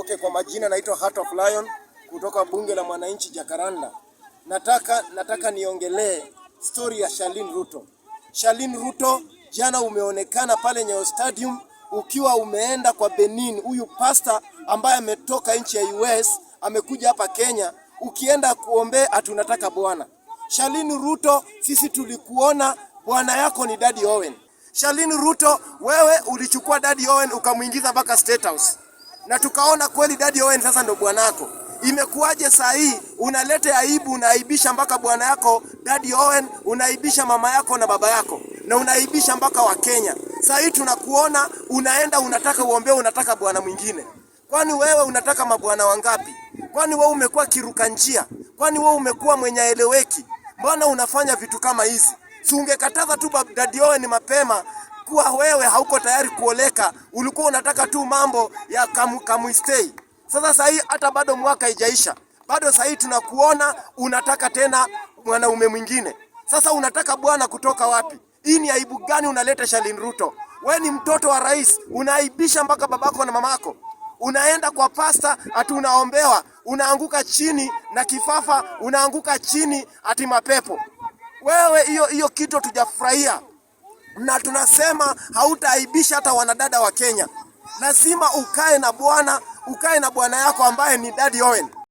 Okay, kwa majina naitwa Heart of Lion kutoka bunge la mwananchi Jacaranda. Nataka niongelee story ya Charlene Ruto. Charlene Ruto, jana umeonekana pale Nyayo Stadium ukiwa umeenda kwa Benin. Huyu pastor ambaye ametoka nchi ya US amekuja hapa Kenya, ukienda kuombea atunataka Bwana. Charlene Ruto, sisi tulikuona bwana yako ni Daddy Owen. Charlene Ruto, wewe ulichukua Daddy Owen ukamuingiza mpaka State House. Na tukaona kweli Daddy Owen sasa ndo bwanako. Imekuwaje saa hii unaleta aibu, unaaibisha mpaka bwana yako Daddy Owen, unaaibisha mama yako na baba yako, na unaaibisha mpaka wa Kenya. Saa hii tunakuona unaenda unataka uombee, unataka bwana mwingine. Kwani wewe unataka mabwana wangapi? Kwani wewe umekuwa kiruka njia? Kwani wewe umekuwa mwenye eleweki? Mbona unafanya vitu kama hizi? Si ungekataza tu Daddy Owen mapema kuwa wewe hauko tayari kuoleka, ulikuwa unataka tu mambo ya kamu stay. Sasa hii hata bado mwaka haijaisha, bado sasa hii tunakuona unataka tena mwanaume mwingine. Sasa unataka bwana kutoka wapi? Hii ni aibu gani unaleta Charlene Ruto? Wewe ni mtoto wa rais, unaaibisha mpaka babako na mamako. Unaenda kwa pasta ati unaombewa, unaanguka chini na kifafa, unaanguka chini ati mapepo. Wewe hiyo kitu tujafurahia. Na tunasema hautaaibisha hata wanadada wa Kenya. Lazima ukae na bwana yako ambaye ni Daddy Owen.